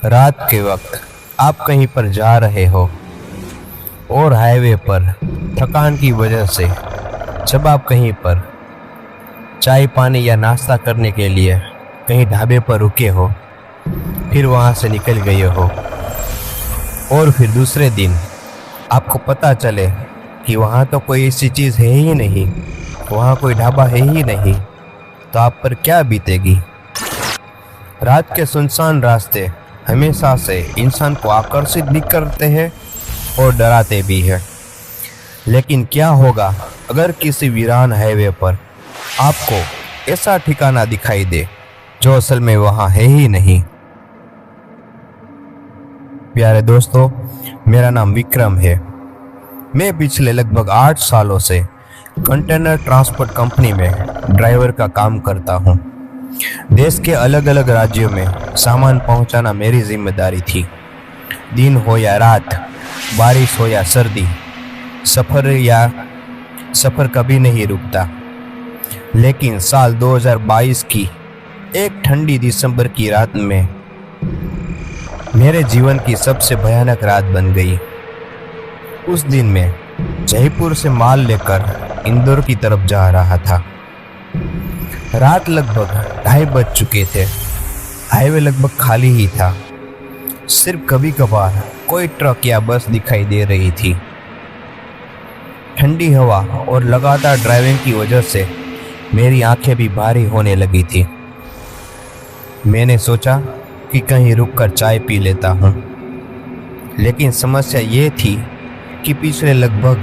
रात के वक्त आप कहीं पर जा रहे हो और हाईवे पर थकान की वजह से जब आप कहीं पर चाय पानी या नाश्ता करने के लिए कहीं ढाबे पर रुके हो, फिर वहाँ से निकल गए हो और फिर दूसरे दिन आपको पता चले कि वहाँ तो कोई ऐसी चीज़ है ही नहीं, वहाँ कोई ढाबा है ही नहीं, तो आप पर क्या बीतेगी। रात के सुनसान रास्ते हमेशा से इंसान को आकर्षित भी करते हैं और डराते भी हैं। लेकिन क्या होगा अगर किसी वीरान हाईवे पर आपको ऐसा ठिकाना दिखाई दे जो असल में वहाँ है ही नहीं। प्यारे दोस्तों, मेरा नाम विक्रम है। मैं पिछले लगभग 8 सालों से कंटेनर ट्रांसपोर्ट कंपनी में ड्राइवर का काम करता हूँ। देश के अलग अलग राज्यों में सामान पहुँचाना मेरी जिम्मेदारी थी। दिन हो या रात, बारिश हो या सर्दी, सफ़र कभी नहीं रुकता। लेकिन साल 2022 की एक ठंडी दिसंबर की रात में मेरे जीवन की सबसे भयानक रात बन गई। उस दिन मैं जयपुर से माल लेकर इंदौर की तरफ जा रहा था। रात लगभग 2:30 बज चुके थे। हाईवे लगभग खाली ही था। सिर्फ कभी कभार कोई ट्रक या बस दिखाई दे रही थी। ठंडी हवा और लगातार ड्राइविंग की वजह से मेरी आंखें भी भारी होने लगी थी। मैंने सोचा कि कहीं रुककर चाय पी लेता हूँ, लेकिन समस्या ये थी कि पिछले लगभग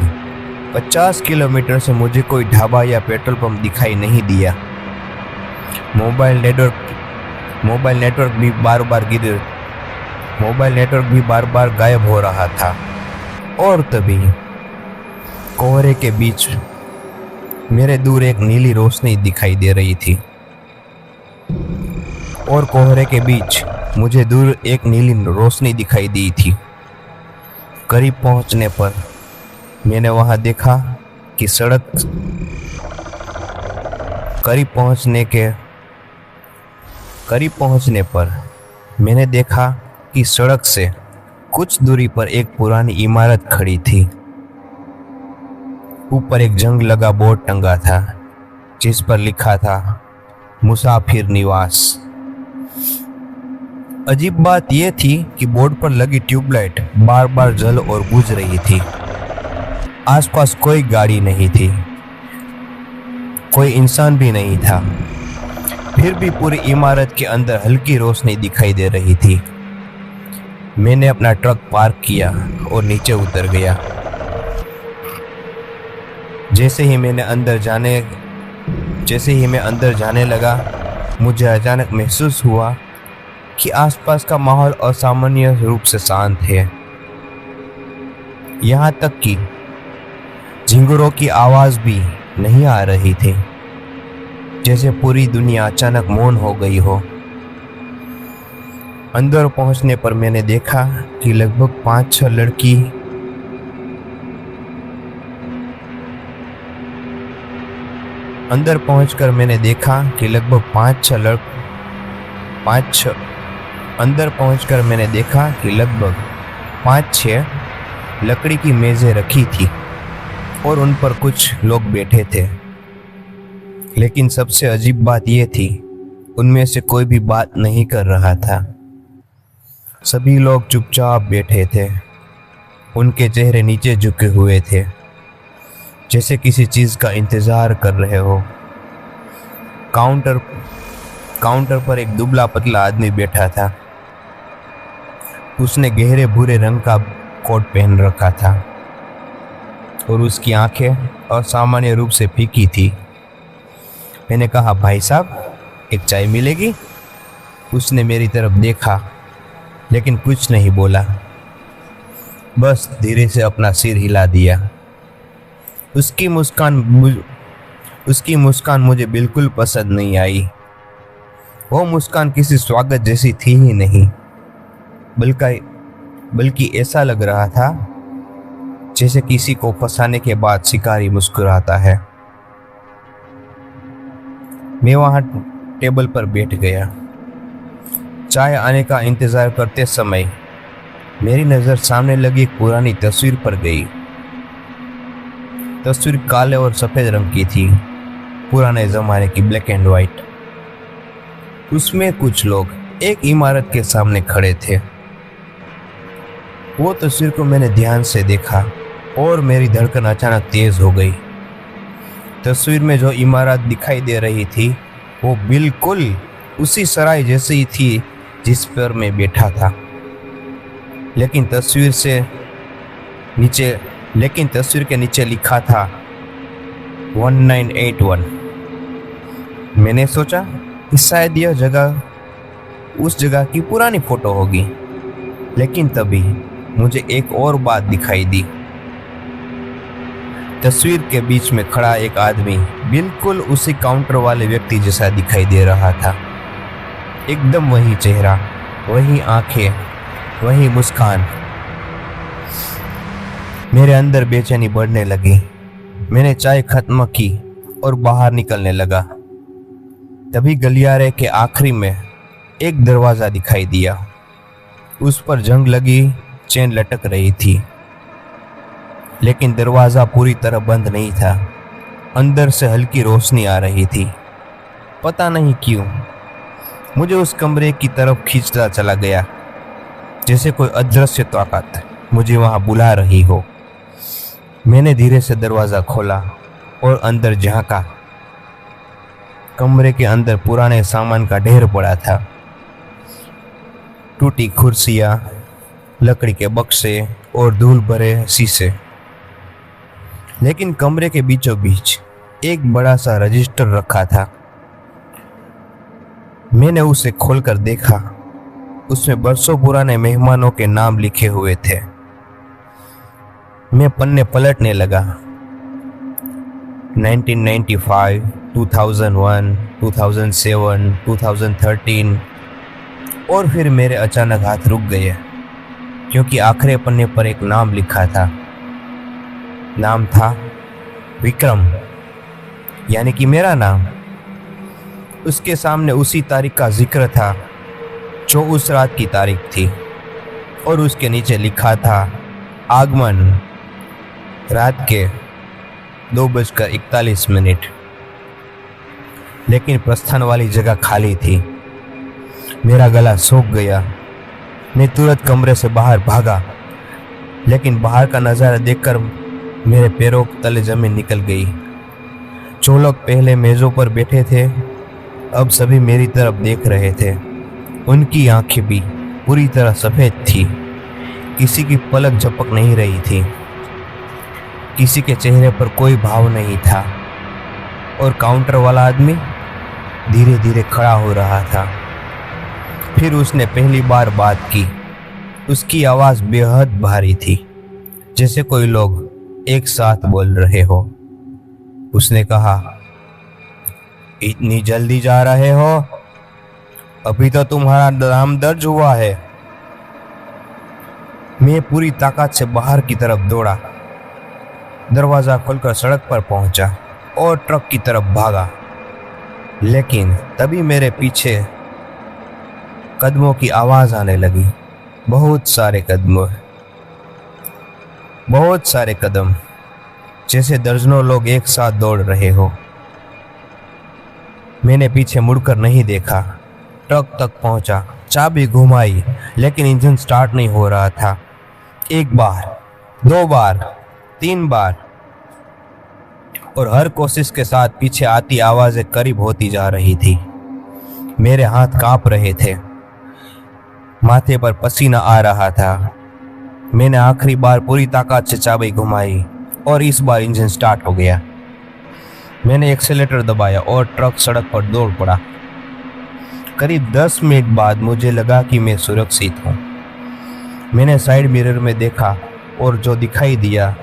50 किलोमीटर से मुझे कोई ढाबा या पेट्रोल पंप दिखाई नहीं दिया। मोबाइल नेटवर्क भी बार बार गायब हो रहा था। और तभी कोहरे के बीच मेरे दूर एक नीली रोशनी दिखाई दे रही थी और कोहरे के बीच मुझे दूर एक नीली रोशनी दिखाई दी थी। करीब पहुंचने पर मैंने वहां देखा कि सड़क से कुछ दूरी पर एक पुरानी इमारत खड़ी थी। ऊपर एक जंग लगा बोर्ड टंगा था जिस पर लिखा था मुसाफिर निवास। अजीब बात यह थी कि बोर्ड पर लगी ट्यूबलाइट बार बार जल और बुझ रही थी। आसपास कोई गाड़ी नहीं थी, कोई इंसान भी नहीं था। फिर भी पूरी इमारत के अंदर हल्की रोशनी दिखाई दे रही थी। मैंने अपना ट्रक पार्क किया और नीचे उतर गया। जैसे ही मैं अंदर जाने लगा, मुझे अचानक महसूस हुआ कि आसपास का माहौल असामान्य रूप से शांत है। यहाँ तक कि झिंगुरों की आवाज़ भी नहीं आ रही थी, जैसे पूरी दुनिया अचानक मौन हो गई हो। अंदर पहुंचने पर मैंने देखा कि लगभग 5-6 लकड़ी की मेज़ें रखी थी और उन पर कुछ लोग बैठे थे। लेकिन सबसे अजीब बात यह थी, उनमें से कोई भी बात नहीं कर रहा था। सभी लोग चुपचाप बैठे थे। उनके चेहरे नीचे झुके हुए थे, जैसे किसी चीज़ का इंतज़ार कर रहे हो। काउंटर पर एक दुबला पतला आदमी बैठा था। उसने गहरे भूरे रंग का कोट पहन रखा था और उसकी आंखें असामान्य रूप से फीकी थी। मैंने कहा, भाई साहब, एक चाय मिलेगी? उसने मेरी तरफ देखा लेकिन कुछ नहीं बोला, बस धीरे से अपना सिर हिला दिया। उसकी मुस्कान मुझे बिल्कुल पसंद नहीं आई। वो मुस्कान किसी स्वागत जैसी थी ही नहीं, बल्कि ऐसा लग रहा था जैसे किसी को फंसाने के बाद शिकारी मुस्कुराता है। मैं वहाँ टेबल पर बैठ गया। चाय आने का इंतज़ार करते समय मेरी नज़र सामने लगी एक पुरानी तस्वीर पर गई। तस्वीर काले और सफ़ेद रंग की थी, पुराने ज़माने की, ब्लैक एंड वाइट। उसमें कुछ लोग एक इमारत के सामने खड़े थे। वो तस्वीर को मैंने ध्यान से देखा और मेरी धड़कन अचानक तेज हो गई। तस्वीर में जो इमारत दिखाई दे रही थी वो बिल्कुल उसी सराय जैसी थी जिस पर मैं बैठा था, लेकिन तस्वीर के नीचे लिखा था 1981। मैंने सोचा कि शायद यह जगह उस जगह की पुरानी फोटो होगी, लेकिन तभी मुझे एक और बात दिखाई दी। तस्वीर के बीच में खड़ा एक आदमी बिल्कुल उसी काउंटर वाले व्यक्ति जैसा दिखाई दे रहा था। एकदम वही चेहरा, वही आंखें, वही मुस्कान। मेरे अंदर बेचैनी बढ़ने लगी। मैंने चाय खत्म की और बाहर निकलने लगा। तभी गलियारे के आखिरी में एक दरवाज़ा दिखाई दिया। उस पर जंग लगी चेन लटक रही थी, लेकिन दरवाज़ा पूरी तरह बंद नहीं था। अंदर से हल्की रोशनी आ रही थी। पता नहीं क्यों मुझे उस कमरे की तरफ खींचता चला गया, जैसे कोई अदृश्य ताकत मुझे वहां बुला रही हो। मैंने धीरे से दरवाज़ा खोला और अंदर झांका। कमरे के अंदर पुराने सामान का ढेर पड़ा था। टूटी कुर्सियाँ, लकड़ी के बक्से और धूल भरे शीशे। लेकिन कमरे के बीचों बीच एक बड़ा सा रजिस्टर रखा था। मैंने उसे खोलकर देखा। उसमें बरसों पुराने मेहमानों के नाम लिखे हुए थे। मैं पन्ने पलटने लगा। 1995, 2001, 2007, 2013 और फिर मेरे अचानक हाथ रुक गए, क्योंकि आखिरी पन्ने पर एक नाम लिखा था। नाम था विक्रम, यानी कि मेरा नाम। उसके सामने उसी तारीख का जिक्र था जो उस रात की तारीख थी, और उसके नीचे लिखा था आगमन रात के 2:41। लेकिन प्रस्थान वाली जगह खाली थी। मेरा गला सूख गया। मैं तुरंत कमरे से बाहर भागा, लेकिन बाहर का नज़ारा देखकर मेरे पैरों तले जमीन निकल गई। जो लोग पहले मेज़ों पर बैठे थे अब सभी मेरी तरफ देख रहे थे। उनकी आंखें भी पूरी तरह सफ़ेद थी। किसी की पलक झपक नहीं रही थी। किसी के चेहरे पर कोई भाव नहीं था। और काउंटर वाला आदमी धीरे धीरे खड़ा हो रहा था। फिर उसने पहली बार बात की। उसकी आवाज़ बेहद भारी थी, जैसे कोई लोग एक साथ बोल रहे हो। उसने कहा, इतनी जल्दी जा रहे हो? अभी तो तुम्हारा नाम दर्ज हुआ है। मैं पूरी ताकत से बाहर की तरफ दौड़ा। दरवाज़ा खोलकर सड़क पर पहुंचा और ट्रक की तरफ भागा। लेकिन तभी मेरे पीछे कदमों की आवाज़ आने लगी। बहुत सारे कदम, जैसे दर्जनों लोग एक साथ दौड़ रहे हो। मैंने पीछे मुड़कर नहीं देखा। ट्रक तक पहुंचा, चाबी घुमाई, लेकिन इंजन स्टार्ट नहीं हो रहा था। एक बार, 2 बार, 3 बार, और हर कोशिश के साथ पीछे आती आवाज़ें करीब होती जा रही थी। मेरे हाथ कांप रहे थे। माथे पर पसीना आ रहा था। मैंने आखिरी बार पूरी ताकत से चाबी घुमाई और इस बार इंजन स्टार्ट हो गया। मैंने एक्सेलेटर दबाया और ट्रक सड़क पर दौड़ पड़ा। करीब 10 मिनट बाद मुझे लगा कि मैं सुरक्षित हूँ। मैंने साइड मिरर में देखा और जो दिखाई दिया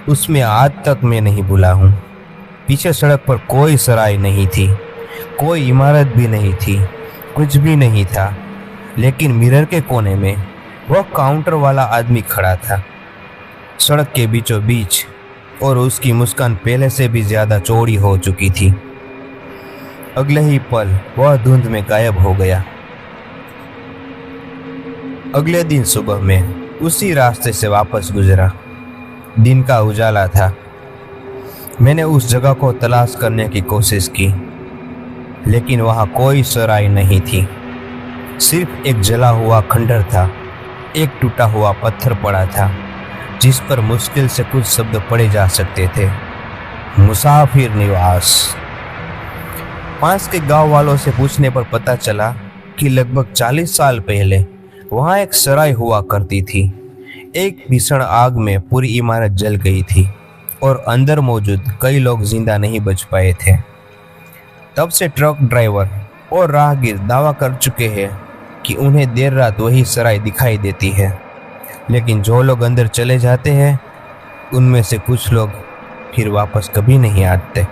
उसमें आज तक मैं नहीं भूला हूँ। पीछे सड़क पर कोई सराय नहीं थी, कोई इमारत भी नहीं थी, कुछ भी नहीं था। लेकिन मिरर के कोने में वह काउंटर वाला आदमी खड़ा था, सड़क के बीचों बीच, और उसकी मुस्कान पहले से भी ज़्यादा चौड़ी हो चुकी थी। अगले ही पल वह धुंध में गायब हो गया। अगले दिन सुबह में उसी रास्ते से वापस गुजरा। दिन का उजाला था। मैंने उस जगह को तलाश करने की कोशिश की, लेकिन वहाँ कोई सराय नहीं थी। सिर्फ एक जला हुआ खंडर था। एक टूटा हुआ पत्थर पड़ा था जिस पर मुश्किल से कुछ शब्द पढ़े जा सकते थे। मुसाफिर निवास। पास के गांव वालों से पूछने पर पता चला कि लगभग 40 साल पहले वहां एक सराय हुआ करती थी। एक भीषण आग में पूरी इमारत जल गई थी और अंदर मौजूद कई लोग जिंदा नहीं बच पाए थे। तब से ट्रक ड्राइवर और राहगीर दावा कर चुके हैं कि उन्हें देर रात वही सराय दिखाई देती है, लेकिन जो लोग अंदर चले जाते हैं उनमें से कुछ लोग फिर वापस कभी नहीं आते।